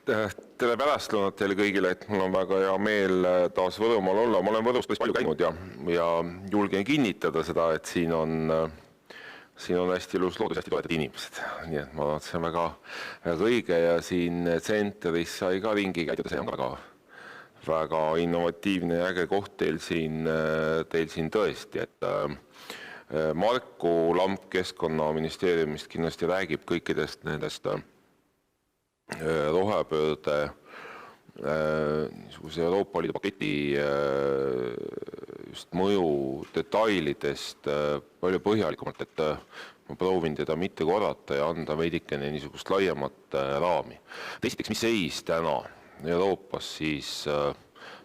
Tere pärastlõunat teile kõigile, et mul on väga hea meel taas Võrumaal olla. Ma olen Võrus päris palju käinud ja julgen kinnitada seda, et siin on hästi ilus loodus, hästi toetavad inimesed. Nii et ma arvan, et see on väga õige ja siin tsentris sai ka ringi käidud, see on väga innovatiivne ja äge koht teil siin tõesti, et Marku Lamp Keskkonnaministeeriumist kindlasti räägib kõikidest nendest rohepöörde niisuguse Euroopa Liidu paketi just mõju detailidest palju põhjalikumalt, et ma proovin teda mitte korrata ja anda veidikene niisugust laiemat raami. Esiteks, mis seis täna Euroopas siis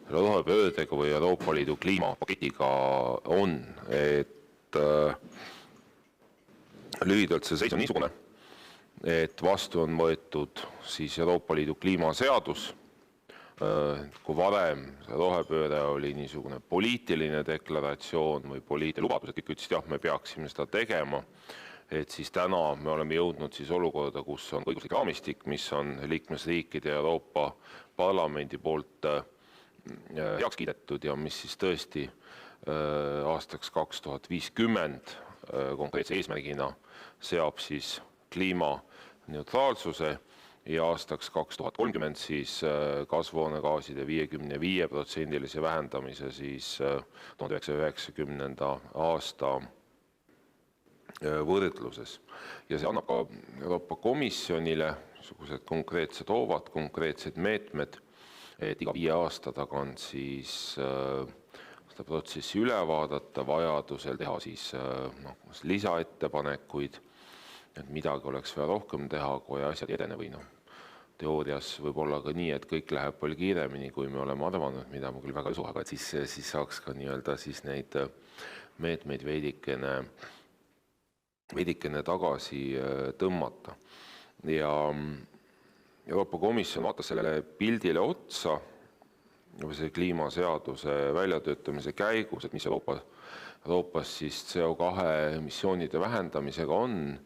rohepöördega või Euroopa Liidu kliimapaketiga on, et lühidalt see seis on niisugune, et vastu on võetud siis Euroopa Liidu kliimaseadus. Kui varem rohepööre oli niisugune poliitiline deklaratsioon või poliitiline lubadus, et kõik ütlesid, jah, me peaksime seda tegema, et siis täna me oleme jõudnud siis olukorda, kus on õiguslik raamistik, mis on liikmesriikide ja Euroopa Parlamendi poolt heaks kiidetud ja mis siis tõesti aastaks 2050 konkreetse eesmärgina seab siis kliimaneutraalsuse ja aastaks 2030 siis kasvuhoonegaaside 55% vähendamise siis 1990. aasta võrdluses. Ja see annab ka Euroopa Komisjonile konkreetsed hoovad, konkreetsed meetmed, et iga 5 aasta tagant siis seda protsessi üle vaadata, vajadusel teha siis lisaettepanekuid, et midagi oleks vaja rohkem teha, kui asjad ei edene või teoorias võib olla ka nii, et kõik läheb palju kiiremini, kui me oleme arvanud, mida ma küll väga ei usu, aga siis saaks ka nii-öelda siis neid meetmeid veidikene tagasi tõmmata. Ja Euroopa Komisjon vaatas sellele pildile otsa see kliimaseaduse väljatöötamise käigus, et mis Euroopas siis CO2 emissioonide vähendamisega on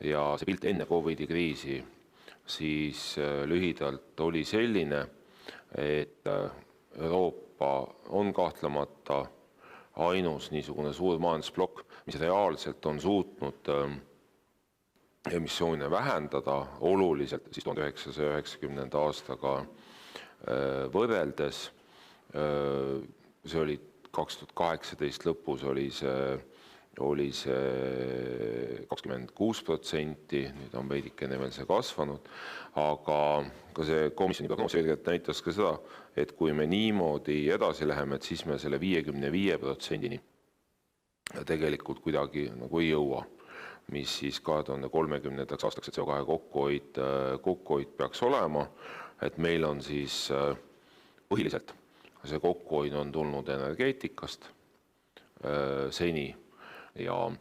ja see pilt enne COVID-i kriisi siis lühidalt oli selline, et Euroopa on kahtlemata ainus niisugune suur majandusplokk, mis reaalselt on suutnud emissioone vähendada oluliselt siis 1990. aastaga võrreldes. See oli 2018 lõpus oli see 26%, nüüd on veidikene veel see kasvanud, aga ka see komisjoni prognoos selgelt näitas ka seda, et kui me niimoodi edasi läheme, et siis me selle 55%-ni tegelikult kuidagi nagu ei jõua, mis siis 2030. aastaks CO2 kokkuhoid peaks olema, et meil on siis põhiliselt see kokkuhoid on tulnud energeetikast seni ja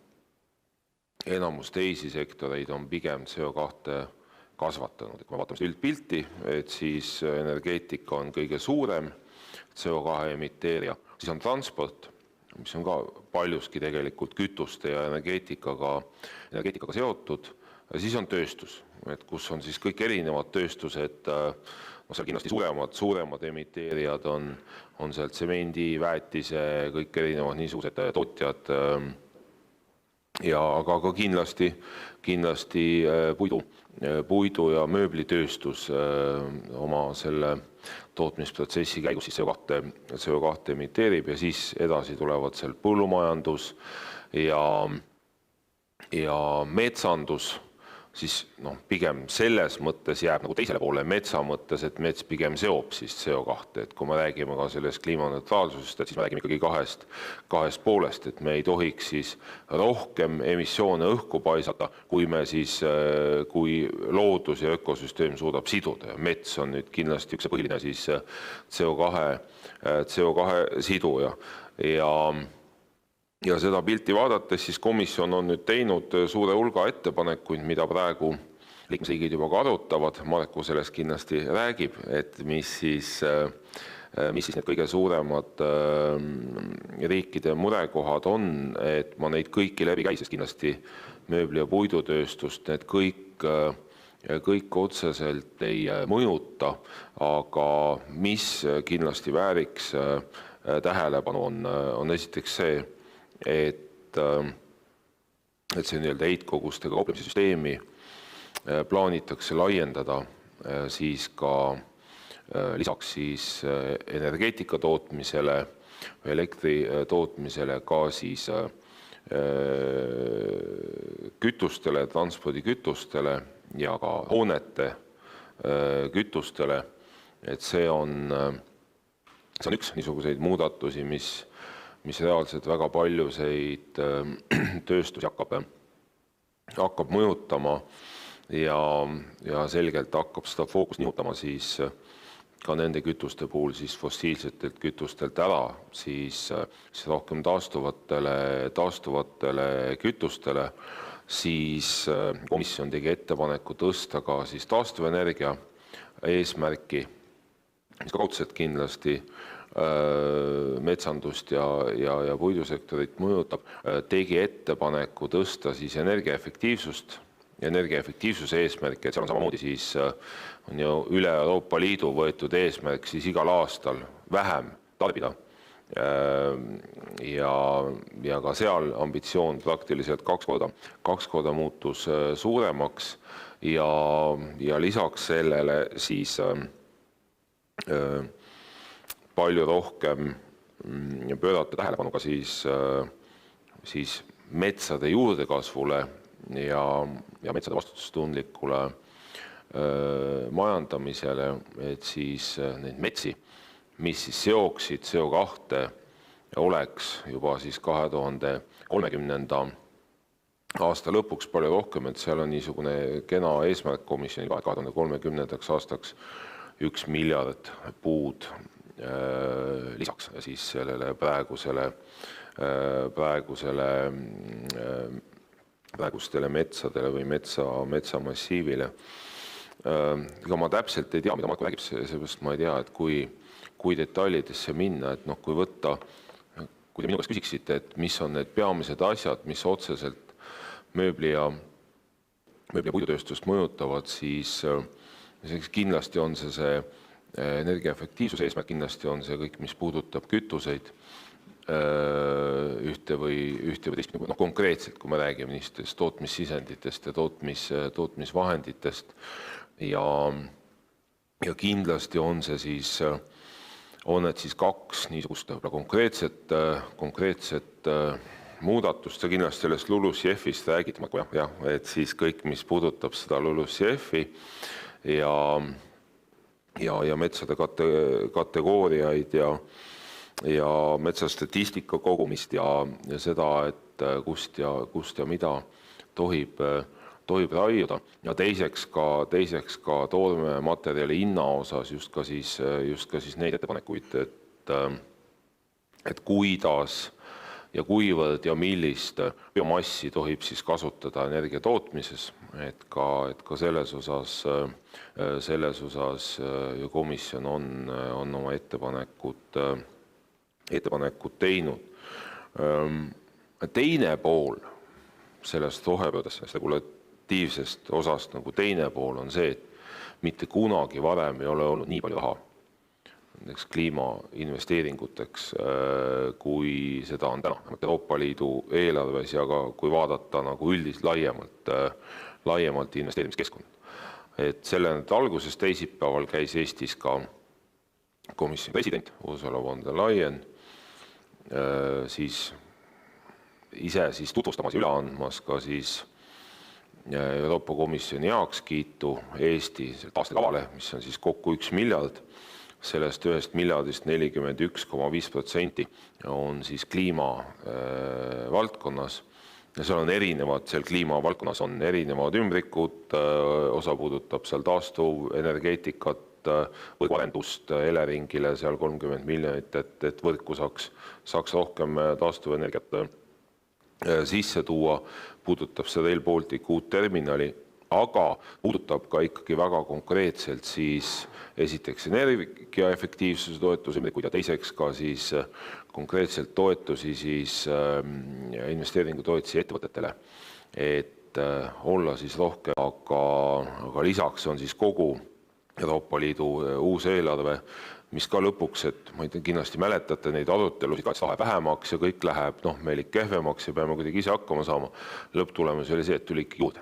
enamus teisi sektoreid on pigem CO2 kasvatanud. Kui me vaatame üldpilti, et siis energeetika on kõige suurem CO2 emiteerija, siis on transport, mis on ka paljuski tegelikult kütuste ja energeetikaga seotud, ja siis on tööstus, et kus on siis kõik erinevad tööstused, seal kindlasti suuremad emiteerijad on seal tsemendi, väetise, kõik erinevad niisugused tootjad, aga ka kindlasti puidu ja mööblitööstus oma selle tootmisprotsessi käigus siis CO2 emiteerib ja siis edasi tulevad seal põllumajandus ja metsandus, siis pigem selles mõttes jääb nagu teisele poole metsa mõttes, et mets pigem seob siis CO2, et kui me räägime ka sellest kliimaneutraalsusest, et siis me räägime ikkagi kahest poolest, et me ei tohiks siis rohkem emissioone õhku paisata, kui loodus ja ökosüsteem suudab siduda. Mets on nüüd kindlasti üks põhiline siis CO2 siduja ja seda pilti vaadates siis komisjon on nüüd teinud suure hulga ettepanekuid, mida praegu liikmesriigid juba ka arutavad. Marku sellest kindlasti räägib, et mis siis need kõige suuremad riikide murekohad on, et ma neid kõiki läbi käi, sest kindlasti mööbli- ja puidutööstust, need kõik kõik otseselt ei mõjuta, aga mis kindlasti vääriks tähelepanu on esiteks see, et see nii-öelda heitkogustega kauplemise süsteemi plaanitakse laiendada siis ka lisaks siis energeetika tootmisele, elektri tootmisele ka siis kütustele, transpordikütustele ja ka hoonete kütustele. Et see on üks niisuguseid muudatusi, mis reaalselt väga paljusid tööstusi hakkab mõjutama ja selgelt hakkab seda fookust nihutama siis ka nende kütuste puhul siis fossiilsetelt kütustelt ära siis rohkem taastuvatele kütustele, siis komisjon tegi ettepaneku tõsta ka siis taastuvenergia eesmärki, mis kaudselt kindlasti metsandust ja puidusektorit mõjutab, tegi ettepaneku tõsta siis energiaefektiivsuse eesmärk, et seal on samamoodi siis on ju üle Euroopa Liidu võetud eesmärk siis igal aastal vähem tarbida. Ja ka seal ambitsioon praktiliselt kaks korda muutus suuremaks ja lisaks sellele siis palju rohkem pöörata tähelepanu ka siis metsade juurdekasvule ja metsade vastutustundlikule majandamisele, et siis neid metsi, mis siis seoksid CO2, oleks juba siis 2030. aasta lõpuks palju rohkem, et seal on niisugune kena eesmärk komisjoni 2030. aastaks 1 miljard puud lisaks siis sellele praegustele metsadele või metsamassiivile. Ega ma täpselt ei tea, mida Marko räägib, seepärast ma ei tea, et kui detailidesse minna, et kui võtta, kui te minu käest küsiksite, et mis on need peamised asjad, mis otseselt mööbli ja puidutööstust mõjutavad, siis kindlasti on see energiaefektiivsuse eesmärk, kindlasti on see kõik, mis puudutab kütuseid, ühte või teist, konkreetselt, kui me räägime niistest tootmissisenditest ja tootmisvahenditest ja kindlasti on see siis, on need siis kaks niisugust konkreetset muudatust ja kindlasti sellest LULUCF-ist räägid, et siis kõik, mis puudutab seda LULUCF-i ja metsade kategooriaid ja metsastatistika kogumist ja seda, et kust ja mida tohib raiuda ja teiseks ka toormematerjali hinna osas just ka siis neid ettepanekuid, et kuidas ja kuivõrd ja millist biomassi tohib siis kasutada energia tootmises, et ka selles osas komisjon on oma ettepanekud teinud. Teine pool sellest rohepöördest, sellest regulatiivsest osast teine pool on see, et mitte kunagi varem ei ole olnud nii palju raha näiteks kliimainvesteeringuteks, kui seda on täna Euroopa Liidu eelarves ja ka kui vaadata üldist laiemalt investeerimiskeskkond. Et selle alguses teisipäeval käis Eestis ka komisjoni president Ursula von der Leyen siis ise siis tutvustamas ja üle andmas ka siis Euroopa Komisjoni heakskiitu Eesti taastekavale, mis on siis kokku 1 miljard. Sellest 1 miljardist 41,5% on siis kliima valdkonnas ja seal kliima valdkonnas on erinevad ümbrikud, osa puudutab seal taastuvenergeetikat, võrguarendust Eleringile seal 30 miljonit, et võrku saaks rohkem taastuvenergiat sisse tuua, puudutab see Rail Balticu uut terminali, aga puudutab ka ikkagi väga konkreetselt siis esiteks energiaefektiivsuse toetusi ja teiseks ka siis konkreetselt toetusi siis investeeringutoetusi ettevõtetele. Et et olla siis rohkem, aga lisaks on siis kogu Euroopa Liidu uus eelarve, mis ka lõpuks, et ma ei tea, kindlasti mäletate neid arutelusid, et läheb vähemaks ja kõik läheb meil kehvemaks ja peame kuidagi ise hakkama saama. Lõpptulemus oli see, et tuli ikka juurde,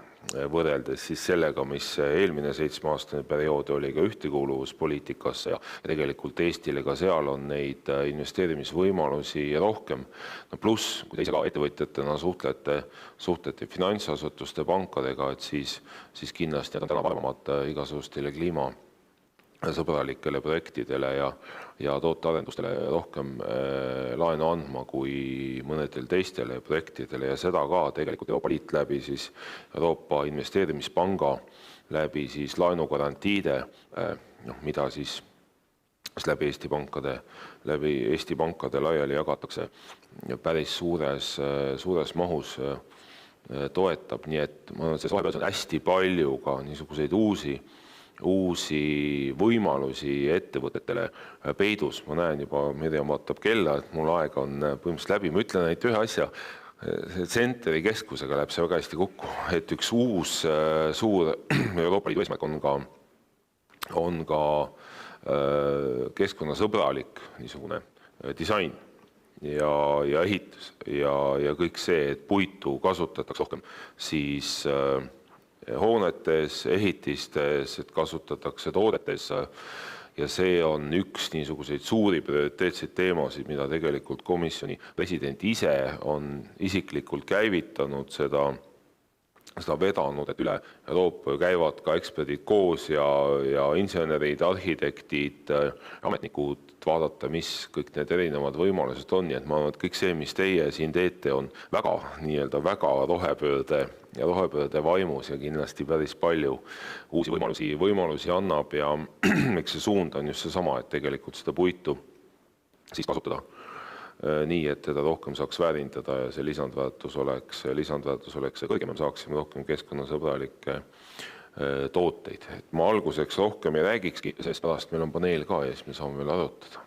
võrreldes siis sellega, mis eelmine 7-aastane periood oli ka ühtekuuluvuspoliitikasse ja tegelikult Eestile ka seal on neid investeerimisvõimalusi rohkem. Pluss, kui te ise ka ettevõtjatena suhtlete finantsasutuste pankadega, et siis kindlasti on täna paremad igasugustele kliimasõbralikele projektidele ja tootearendustele rohkem laenu andma kui mõnedel teistele projektidele ja seda ka tegelikult Euroopa Liit läbi siis Euroopa Investeerimispanga läbi siis laenugarantiide, mida siis läbi Eesti pankade laiali jagatakse päris suures mahus toetab, nii et ma arvan, et vahepeal on hästi palju ka niisuguseid uusi võimalusi ettevõtetele peidus. Ma näen juba, Mirjam vaatab kella, et mul aeg on põhimõtteliselt läbi. Ma ütlen ainult ühe asja, Centeri keskusega läheb see väga hästi kokku, et üks uus suur Euroopa Liidu eesmärk on ka keskkonnasõbralik niisugune disain ja ehitus ja kõik see, et puitu kasutatakse rohkem, siis hoonetes, ehitistes, et kasutatakse toodetes ja see on üks niisuguseid suuri prioriteetseid teemasid, mida tegelikult komisjoni president ise on isiklikult käivitanud, seda vedanud, et üle Euroopa käivad ka eksperdid koos ja insenerid, arhitektid, ametnikud vaadata, mis kõik need erinevad võimalused on. Nii et ma arvan, et kõik see, mis teie siin teete, on väga rohepöörde vaimus ja kindlasti päris palju uusi võimalusi annab ja eks see suund on just seesama, et tegelikult seda puitu siis kasutada nii, et teda rohkem saaks väärindada ja see lisandväärtus oleks kõrgem, saaksime rohkem keskkonnasõbralikke tooteid. Et ma alguseks rohkem ei räägikski, sest pärast meil on paneel ka ja siis me saame veel arutada.